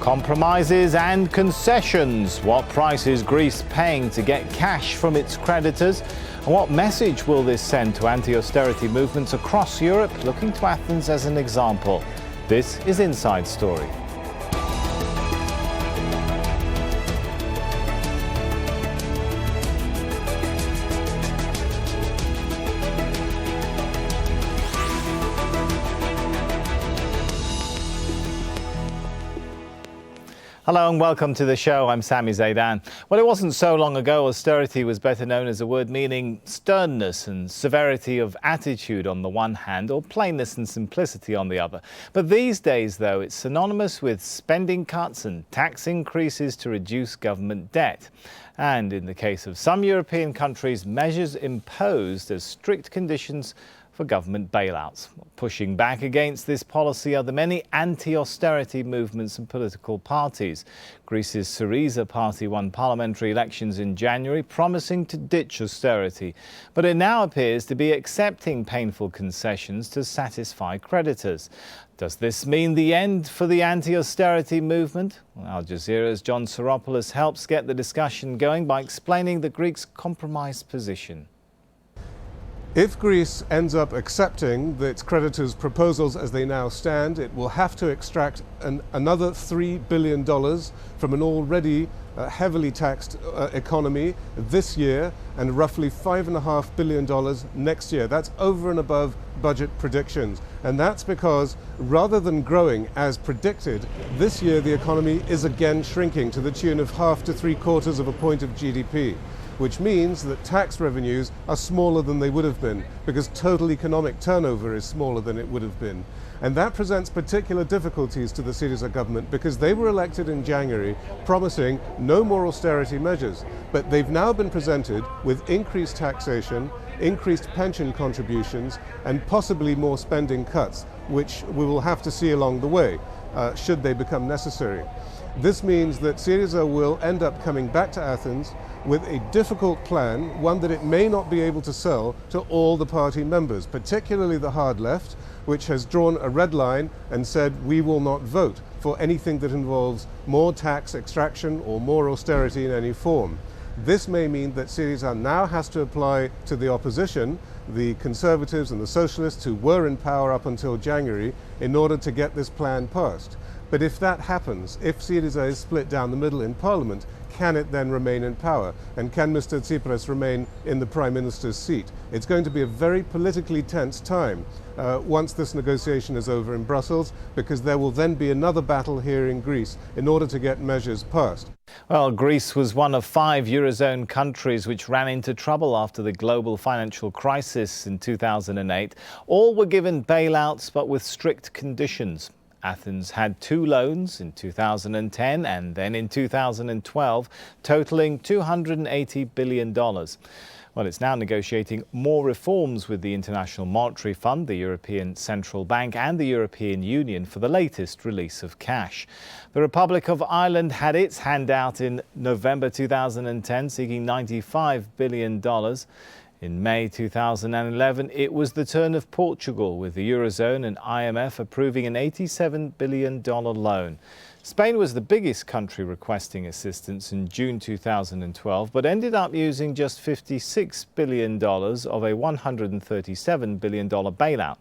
Compromises and concessions. What price is Greece paying to get cash from its creditors? And what message will this send to anti-austerity movements across Europe, looking to Athens as an example? This is Inside Story. Hello and welcome to the show. I'm Sami Zeidan. Well, it wasn't so long ago austerity was better known as a word meaning sternness and severity of attitude on the one hand, or plainness and simplicity on the other. But these days, though, it's synonymous with spending cuts and tax increases to reduce government debt. And in the case of some European countries, measures imposed as strict conditions for government bailouts. Pushing back against this policy are the many anti-austerity movements and political parties. Greece's Syriza party won parliamentary elections in January, promising to ditch austerity. But it now appears to be accepting painful concessions to satisfy creditors. Does this mean the end for the anti-austerity movement? Well, Al Jazeera's John Soropoulos helps get the discussion going by explaining the Greeks' compromised position. If Greece ends up accepting its creditors' proposals as they now stand, it will have to extract another $3 billion from an already heavily taxed economy this year and roughly $5.5 billion next year. That's over and above budget predictions. And that's because rather than growing as predicted, this year the economy is again shrinking to the tune of 0.5 to 0.75 of a point of GDP. Which means that tax revenues are smaller than they would have been because total economic turnover is smaller than it would have been. And that presents particular difficulties to the Syriza government because they were elected in January promising no more austerity measures. But they've now been presented with increased taxation, increased pension contributions, and possibly more spending cuts, which we will have to see along the way, should they become necessary. This means that Syriza will end up coming back to Athens with a difficult plan, one that it may not be able to sell to all the party members, particularly the hard left, which has drawn a red line and said we will not vote for anything that involves more tax extraction or more austerity in any form. This may mean that Syriza now has to apply to the opposition, the Conservatives and the Socialists who were in power up until January, in order to get this plan passed. But if that happens, if Syriza is split down the middle in Parliament, can it then remain in power? And can Mr. Tsipras remain in the Prime Minister's seat? It's going to be a very politically tense time once this negotiation is over in Brussels, because there will then be another battle here in Greece in order to get measures passed. Well, Greece was one of 5 Eurozone countries which ran into trouble after the global financial crisis in 2008. All were given bailouts, but with strict conditions. Athens had 2 loans in 2010 and then in 2012, totaling $280 billion. Well, it's now negotiating more reforms with the International Monetary Fund, the European Central Bank and the European Union for the latest release of cash. The Republic of Ireland had its handout in November 2010, seeking $95 billion. In May 2011, it was the turn of Portugal, with the Eurozone and IMF approving an $87 billion loan. Spain was the biggest country requesting assistance in June 2012, but ended up using just $56 billion of a $137 billion bailout.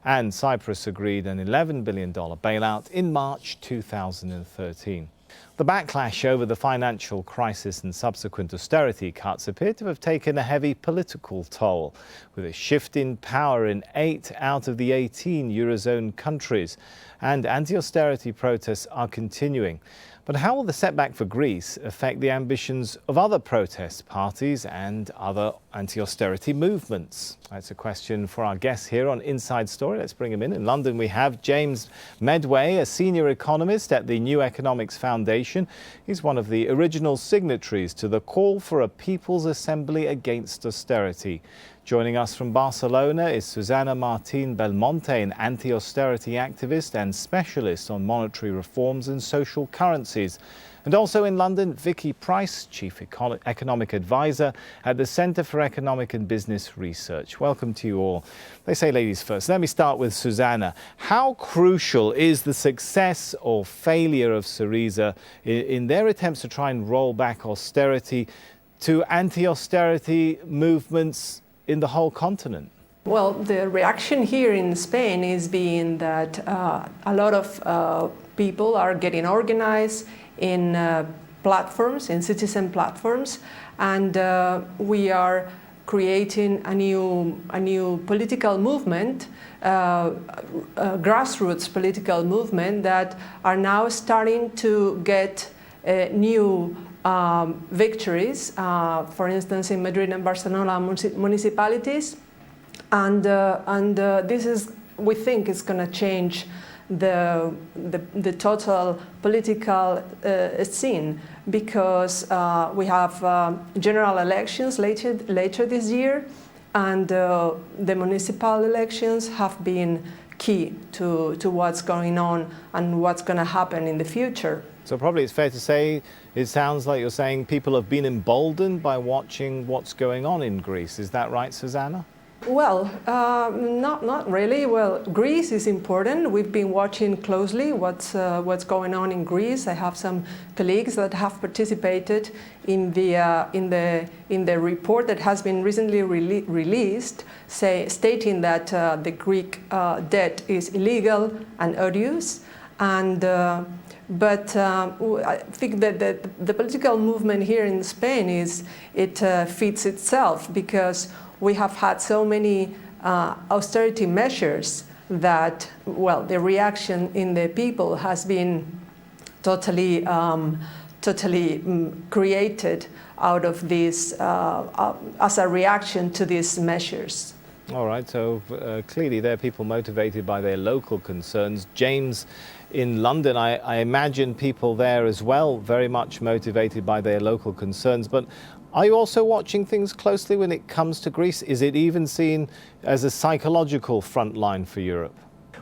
And Cyprus agreed an $11 billion bailout in March 2013. The backlash over the financial crisis and subsequent austerity cuts appear to have taken a heavy political toll, with a shift in power in 8 out of the 18 Eurozone countries, and anti-austerity protests are continuing. But how will the setback for Greece affect the ambitions of other protest parties and other anti-austerity movements? That's a question for our guests here on Inside Story. Let's bring him in. In London, we have James Meadway, a senior economist at the New Economics Foundation. He's one of the original signatories to the call for a People's Assembly against austerity. Joining us from Barcelona is Susana Martine Belmonte, an anti-austerity activist and specialist on monetary reforms and social currencies. And also in London, Vicky Pryce, Chief Economic Advisor at the Centre for Economic and Business Research. Welcome to you all. They say ladies first. Let me start with Susana. How crucial is the success or failure of Syriza in their attempts to try and roll back austerity to anti-austerity movements in the whole continent? Well, the reaction here in Spain is being that a lot of people are getting organized in platforms, in citizen platforms, and we are creating a new political movement, grassroots political movement that are now starting to get new victories, for instance, in Madrid and Barcelona municipalities, and this is, we think, is going to change the total political scene, because we have general elections later this year, and the municipal elections have been key to what's going on and what's going to happen in the future. So probably it's fair to say, it sounds like you're saying people have been emboldened by watching what's going on in Greece. Is that right, Susana? Well, not really. Well, Greece is important. We've been watching closely what's going on in Greece. I have some colleagues that have participated in the report that has been recently released, stating that the Greek debt is illegal and odious, and. But I think that the political movement here in Spain fits itself, because we have had so many austerity measures that, well, the reaction in the people has been totally created out of this as a reaction to these measures. All right, so clearly there are people motivated by their local concerns. James, in London, I imagine people there as well, very much motivated by their local concerns. But are you also watching things closely when it comes to Greece? Is it even seen as a psychological front line for Europe?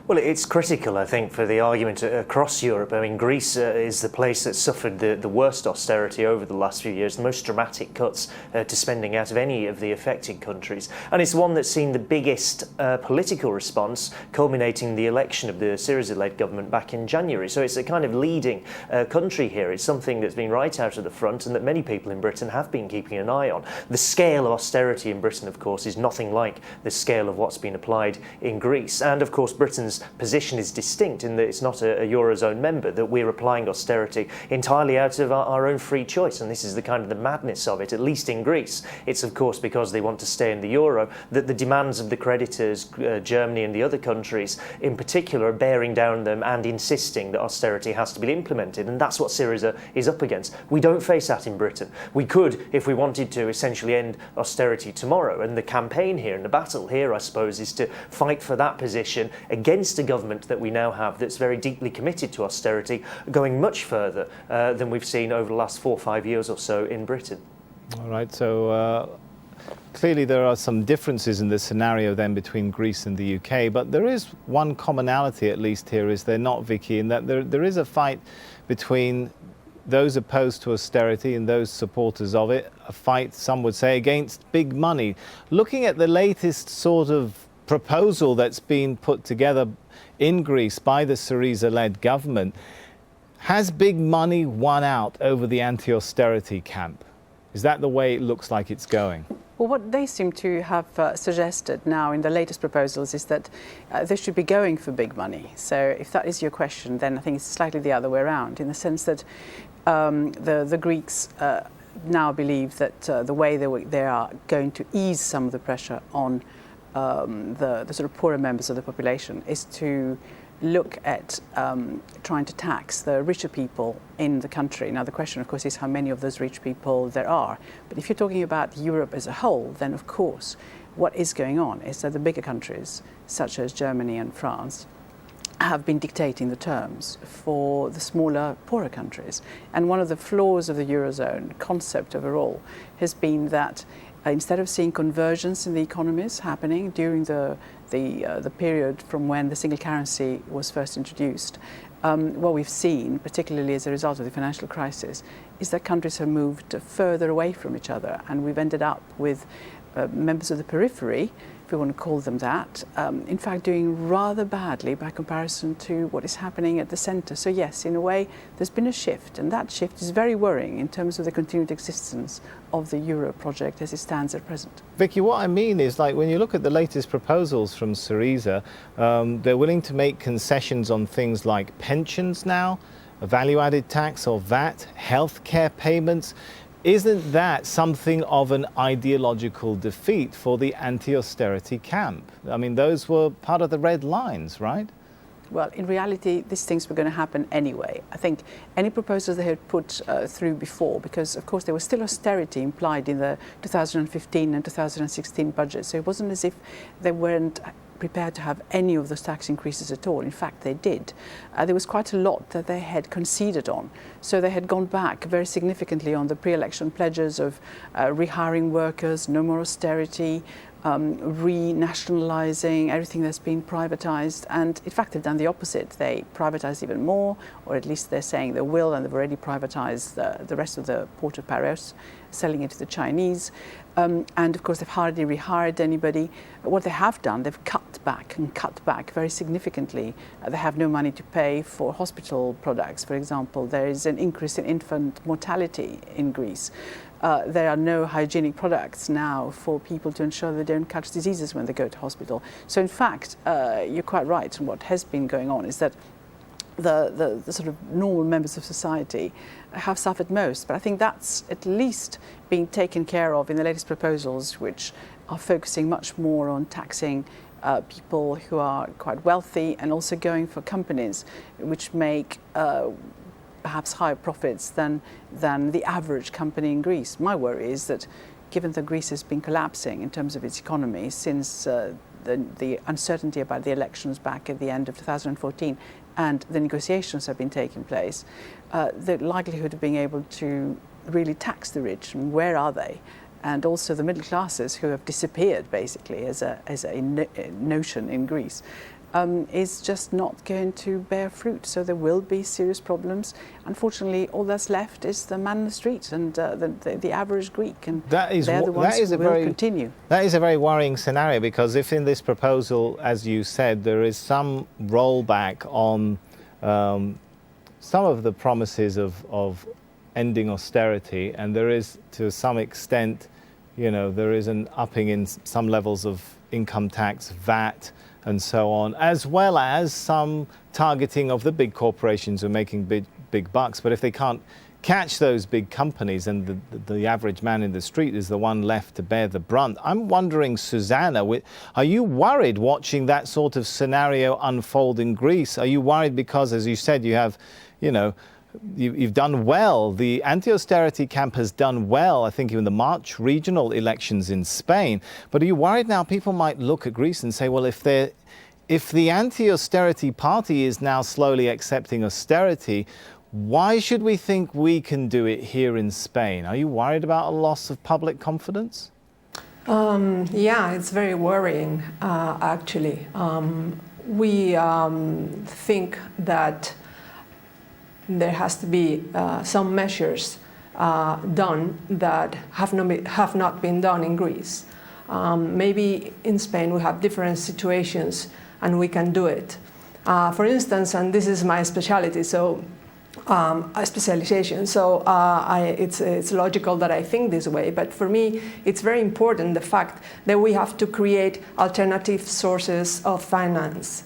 Well, it's critical, I think, for the argument across Europe. I mean, Greece is the place that suffered the worst austerity over the last few years, the most dramatic cuts to spending out of any of the affected countries. And it's one that's seen the biggest political response, culminating the election of the Syriza-led government back in January. So it's a kind of leading country here. It's something that's been right out of the front and that many people in Britain have been keeping an eye on. The scale of austerity in Britain, of course, is nothing like the scale of what's been applied in Greece. And, of course, Britain's position is distinct in that it's not a Eurozone member, that we're applying austerity entirely out of our own free choice, and this is the kind of the madness of it, at least in Greece. It's of course because they want to stay in the euro that the demands of the creditors, Germany and the other countries in particular, are bearing down them and insisting that austerity has to be implemented, and that's what Syriza is up against. We don't face that in Britain. We could, if we wanted to, essentially end austerity tomorrow, and the campaign here and the battle here, I suppose, is to fight for that position against a government that we now have that's very deeply committed to austerity, going much further than we've seen over the last 4 or 5 years or so in Britain. All right, so clearly there are some differences in the scenario then between Greece and the UK, but there is one commonality, at least here, is there not, Vicky, in that there is a fight between those opposed to austerity and those supporters of it, a fight, some would say, against big money. Looking at the latest sort of proposal that's been put together in Greece by the Syriza-led government, has big money won out over the anti-austerity camp? Is that the way it looks like it's going? Well, what they seem to have suggested now in the latest proposals is that they should be going for big money. So if that is your question, then I think it's slightly the other way around, in the sense that the Greeks now believe that the way they are going to ease some of the pressure on the sort of poorer members of the population is to look at trying to tax the richer people in the country. Now, the question, of course, is how many of those rich people there are. But if you're talking about Europe as a whole, then, of course, what is going on is that the bigger countries, such as Germany and France, have been dictating the terms for the smaller, poorer countries. And one of the flaws of the Eurozone concept overall has been that instead of seeing convergence in the economies happening during the period from when the single currency was first introduced, what we've seen, particularly as a result of the financial crisis, is that countries have moved further away from each other, and we've ended up with members of the periphery, if we want to call them that, in fact doing rather badly by comparison to what is happening at the centre. So yes, in a way, there's been a shift, and that shift is very worrying in terms of the continued existence of the Euro project as it stands at present. Vicky, what I mean is, like, when you look at the latest proposals from Syriza, they're willing to make concessions on things like pensions now, a value-added tax or VAT, healthcare payments. Isn't that something of an ideological defeat for the anti-austerity camp? I mean, those were part of the red lines, right? Well, in reality, these things were going to happen anyway. I think any proposals they had put through before, because of course there was still austerity implied in the 2015 and 2016 budget, so it wasn't as if they weren't prepared to have any of those tax increases at all. In fact, they did. There was quite a lot that they had conceded on. So they had gone back very significantly on the pre-election pledges of rehiring workers, no more austerity, renationalising everything that's been privatised, and in fact they've done the opposite. They privatised even more, or at least they're saying they will, and they've already privatised the rest of the port of Pryce, selling it to the Chinese. And of course they've hardly rehired anybody. What they have done, they've cut back very significantly. They have no money to pay for hospital products, for example. There is an increase in infant mortality in Greece. There are no hygienic products now for people to ensure they don't catch diseases when they go to hospital. So in fact, you're quite right, and what has been going on is that the sort of normal members of society have suffered most. But I think that's at least being taken care of in the latest proposals, which are focusing much more on taxing people who are quite wealthy, and also going for companies which make perhaps higher profits than the average company in Greece. My worry is that given that Greece has been collapsing in terms of its economy since the uncertainty about the elections back at the end of 2014 and the negotiations have been taking place, the likelihood of being able to really tax the rich, and where are they? And also the middle classes, who have disappeared basically as a notion in Greece, is just not going to bear fruit. So there will be serious problems. Unfortunately, all that's left is the man in the street and the average Greek, and they're the ones who will continue. That is a very worrying scenario, because if in this proposal, as you said, there is some rollback on some of the promises of ending austerity, and there is, to some extent, there is an upping in some levels of income tax, VAT, and so on, as well as some targeting of the big corporations who are making big bucks. But if they can't catch those big companies, and the average man in the street is the one left to bear the brunt, I'm wondering, Susana, are you worried watching that sort of scenario unfold in Greece? Are you worried because, as you said, you have, you've done well. The anti-austerity camp has done well, I think, in the March regional elections in Spain. But are you worried now people might look at Greece and say, well, if the anti-austerity party is now slowly accepting austerity, why should we think we can do it here in Spain? Are you worried about a loss of public confidence? Yeah, it's very worrying, actually. We think that there has to be some measures done that have not been done in Greece. Maybe in Spain we have different situations and we can do it. For instance, and this is my specialty, so a specialization. So it's logical that I think this way, but for me it's very important the fact that we have to create alternative sources of finance.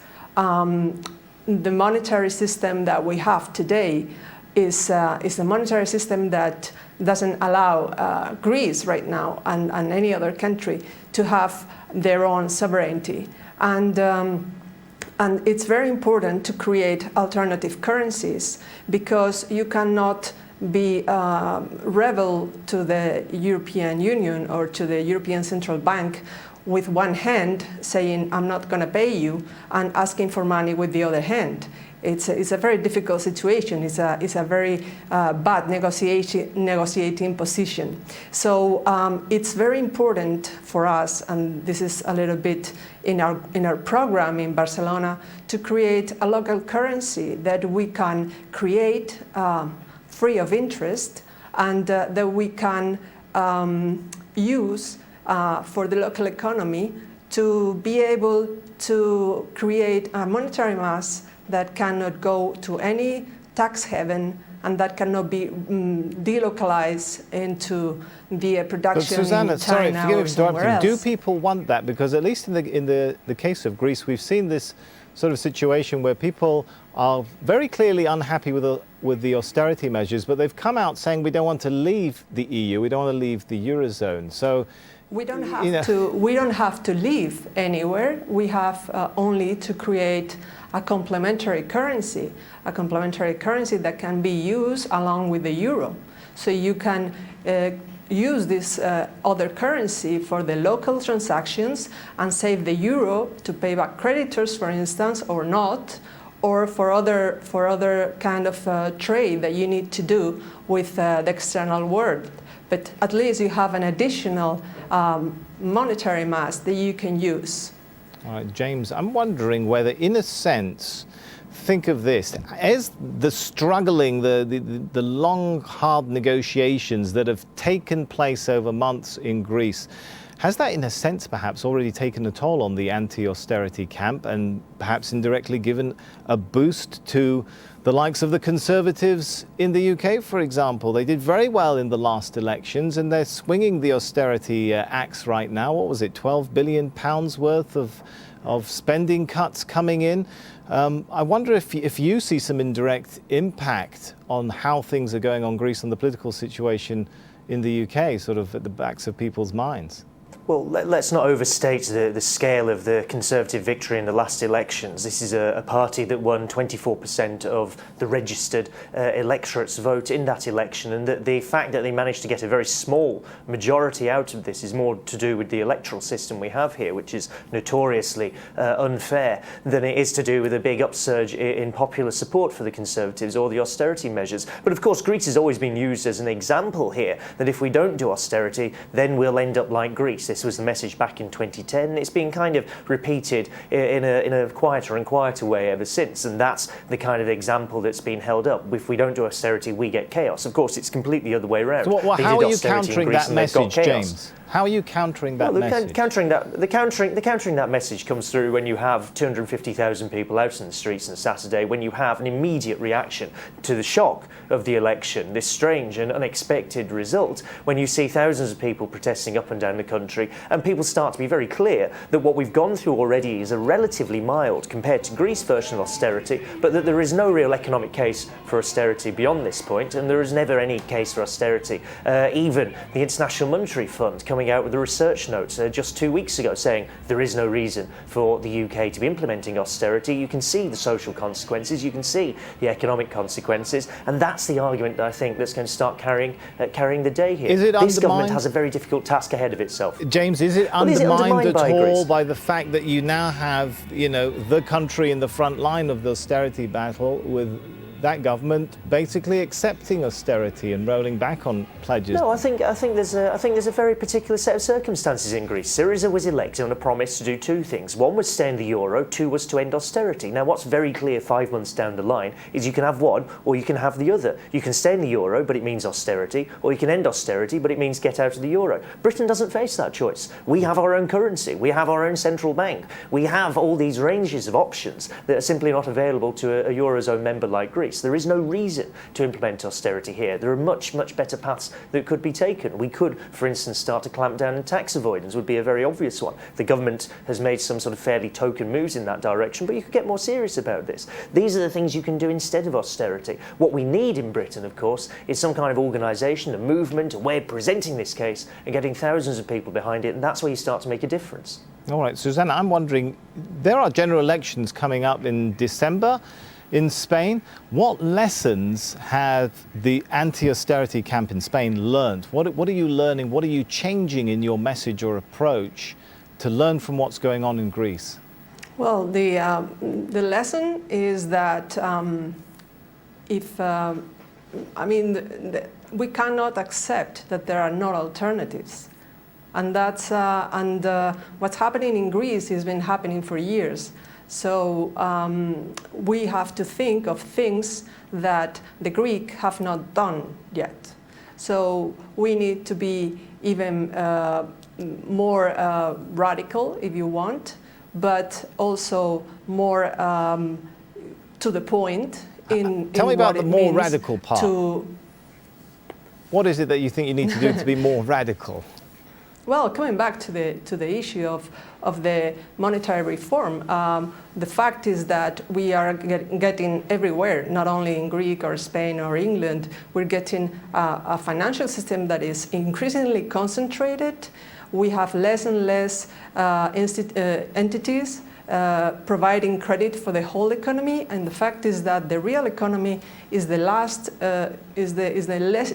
The monetary system that we have today is a monetary system that doesn't allow Greece right now and any other country to have their own sovereignty. And it's very important to create alternative currencies, because you cannot be rebel to the European Union or to the European Central Bank with one hand saying, I'm not going to pay you, and asking for money with the other hand. it's a very difficult situation. It's a very bad negotiating position. So it's very important for us, and this is a little bit in our program in Barcelona, to create a local currency that we can create free of interest, and that we can use for the local economy to be able to create a monetary mass that cannot go to any tax haven and that cannot be delocalized into the production but Susana, in China or somewhere else. Do people want that? Because at least in the case of Greece, we've seen this sort of situation where people are very clearly unhappy with the austerity measures, but they've come out saying we don't want to leave the EU, we don't want to leave the Eurozone. So we don't have to leave anywhere. We have only to create a complementary currency that can be used along with the euro. So you can use this other currency for the local transactions and save the euro to pay back creditors, for instance, or not, or for other kind of trade that you need to do with the external world. But at least you have an additional monetary mass that you can use. All right, James, I'm wondering whether, in a sense, think of this, as the struggling, the long, hard negotiations that have taken place over months in Greece, has that, in a sense, perhaps already taken a toll on the anti-austerity camp and perhaps indirectly given a boost to the likes of the Conservatives in the UK, for example? They did very well in the last elections and they're swinging the austerity axe right now. What was it, £12 billion worth of spending cuts coming in? I wonder if you see some indirect impact on how things are going on Greece and the political situation in the UK, sort of at the backs of people's minds. Well, let's not overstate the scale of the Conservative victory in the last elections. This is a party that won 24% of the registered electorate's vote in that election, and the fact that they managed to get a very small majority out of this is more to do with the electoral system we have here, which is notoriously unfair, than it is to do with a big upsurge in popular support for the Conservatives or the austerity measures. But of course, Greece has always been used as an example here, that if we don't do austerity, then we'll end up like Greece. This was the message back in 2010. It's been kind of repeated in a quieter and quieter way ever since, and that's the kind of example that's been held up. If we don't do austerity, we get chaos. Of course, it's completely the other way around. So how are you countering that message, James? How are you countering that message? The countering that message comes through when you have 250,000 people out in the streets on Saturday, when you have an immediate reaction to the shock of the election, this strange and unexpected result, when you see thousands of people protesting up and down the country, and people start to be very clear that what we've gone through already is a relatively mild, compared to Greece's version of austerity, but that there is no real economic case for austerity beyond this point, and there is never any case for austerity. Even the International Monetary Fund coming out with a research note just 2 weeks ago saying there is no reason for the UK to be implementing austerity. You can see the social consequences, you can see the economic consequences, and that's the argument that I think that's going to start carrying the day here. This government has a very difficult task ahead of itself. James, is it undermined at all by the fact that you now have, the country in the front line of the austerity battle, with that government basically accepting austerity and rolling back on pledges? No, I think there's a very particular set of circumstances in Greece. Syriza was elected on a promise to do two things. One was stay in the euro, two was to end austerity. Now, what's very clear 5 months down the line is you can have one or you can have the other. You can stay in the euro, but it means austerity, or you can end austerity, but it means get out of the euro. Britain doesn't face that choice. We have our own currency. We have our own central bank. We have all these ranges of options that are simply not available to a Eurozone member like Greece. There is no reason to implement austerity here. There are much, much better paths that could be taken. We could, for instance, start to clamp down on tax avoidance, would be a very obvious one. The government has made some sort of fairly token moves in that direction, but you could get more serious about this. These are the things you can do instead of austerity. What we need in Britain, of course, is some kind of organisation, a movement, a way of presenting this case and getting thousands of people behind it, and that's where you start to make a difference. All right, Susana, I'm wondering, there are general elections coming up in December in Spain. What lessons have the anti-austerity camp in Spain learned? What are you learning? What are you changing in your message or approach to learn from what's going on in Greece? Well, the lesson is that we cannot accept that there are no alternatives, and what's happening in Greece has been happening for years. So we have to think of things that the Greek have not done yet. So we need to be even more radical, if you want, but also more to the point. Tell me about the more radical part. What is it that you think you need to do to be more radical? Well, coming back to the issue of the monetary reform, the fact is that we are getting everywhere, not only in Greece or Spain or England, we're getting a financial system that is increasingly concentrated. We have less and less entities providing credit for the whole economy, and the fact is that the real economy is the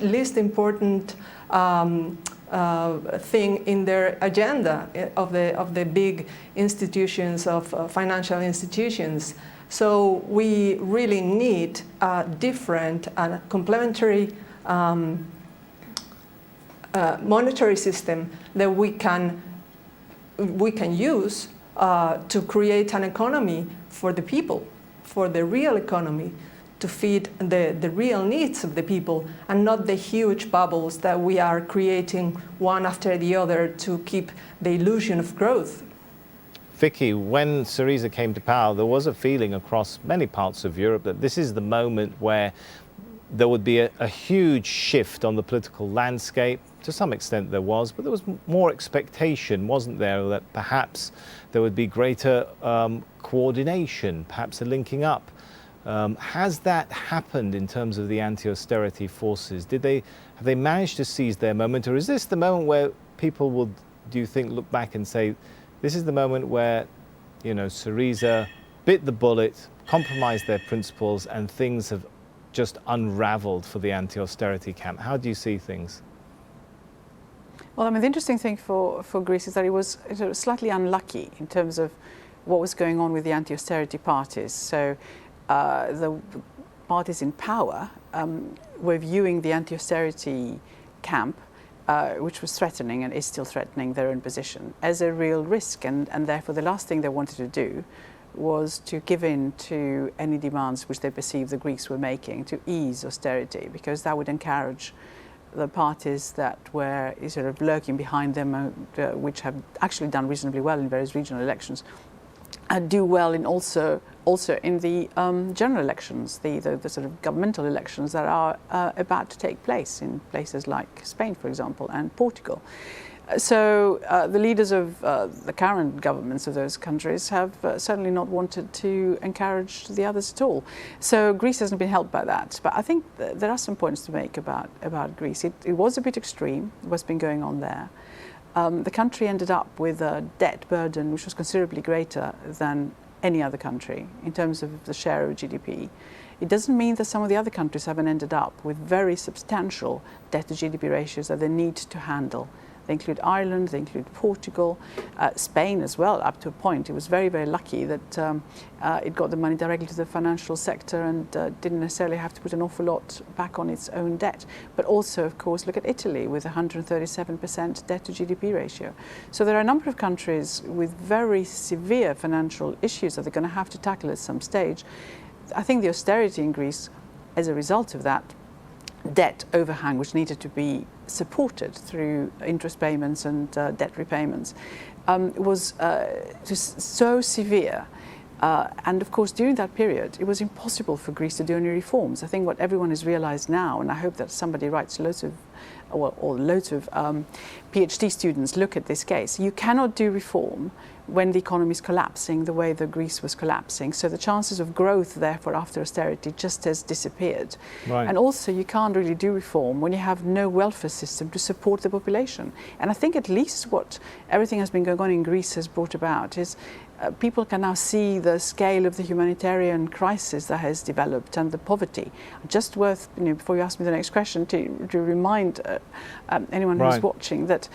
least important thing in their agenda of the big institutions, of financial institutions. So we really need a different and complementary monetary system that we can use to create an economy for the people, for the real economy, to feed the real needs of the people, and not the huge bubbles that we are creating one after the other to keep the illusion of growth. Vicky, when Syriza came to power, there was a feeling across many parts of Europe that this is the moment where there would be a huge shift on the political landscape. To some extent there was, but there was more expectation, wasn't there, that perhaps there would be greater coordination, perhaps a linking up. Has that happened in terms of the anti-austerity forces? Have they managed to seize their moment, or is this the moment where people will, do you think, look back and say, this is the moment where, you know, Syriza bit the bullet, compromised their principles, and things have just unraveled for the anti-austerity camp? How do you see things? Well, I mean, the interesting thing for Greece is that it was slightly unlucky in terms of what was going on with the anti-austerity parties. So the parties in power were viewing the anti-austerity camp, which was threatening and is still threatening their own position, as a real risk. And therefore, the last thing they wanted to do was to give in to any demands which they perceived the Greeks were making to ease austerity, because that would encourage the parties that were sort of lurking behind them, which have actually done reasonably well in various regional elections, and do well in also in the general elections, the sort of governmental elections that are about to take place in places like Spain, for example, and Portugal. So the leaders of the current governments of those countries have certainly not wanted to encourage the others at all. So Greece hasn't been helped by that. But I think there are some points to make about Greece. It was a bit extreme, what's been going on there. The country ended up with a debt burden which was considerably greater than any other country in terms of the share of GDP. It doesn't mean that some of the other countries haven't ended up with very substantial debt to GDP ratios that they need to handle. They include Ireland, they include Portugal, Spain as well, up to a point. It was very, very lucky that it got the money directly to the financial sector and didn't necessarily have to put an awful lot back on its own debt. But also, of course, look at Italy with 137% debt to GDP ratio. So there are a number of countries with very severe financial issues that they're going to have to tackle at some stage. I think the austerity in Greece, as a result of that debt overhang, which needed to be supported through interest payments and debt repayments, was just so severe. And of course, during that period, it was impossible for Greece to do any reforms. I think what everyone has realized now, and I hope that somebody writes loads of PhD students look at this case, you cannot do reform when the economy is collapsing the way that Greece was collapsing. So the chances of growth, therefore, after austerity just has disappeared. Right. And also, you can't really do reform when you have no welfare system to support the population. And I think at least what everything has been going on in Greece has brought about is people can now see the scale of the humanitarian crisis that has developed and the poverty. Just worth, before you ask me the next question, to remind anyone who's watching that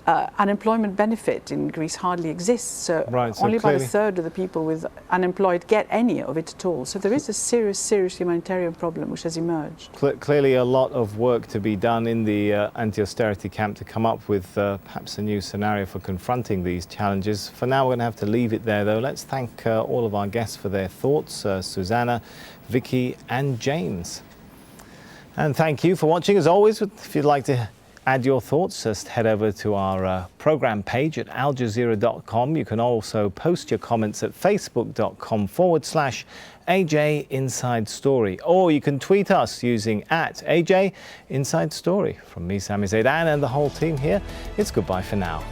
unemployment benefit in Greece hardly exists. So, right, so only about a clearly third of the people with unemployed get any of it at all. So there is a serious humanitarian problem which has emerged. Clearly a lot of work to be done in the anti-austerity camp to come up with perhaps a new scenario for confronting these challenges. For now, we're going to have to leave it there, though. Let's thank all of our guests for their thoughts, Susana, Vicky and James. And thank you for watching. As always, if you'd like to add your thoughts, just head over to our programme page at aljazeera.com. You can also post your comments at facebook.com/AJ Inside Story. Or you can tweet us using @AJ Inside Story. From me, Sami Zeidan, and the whole team here, it's goodbye for now.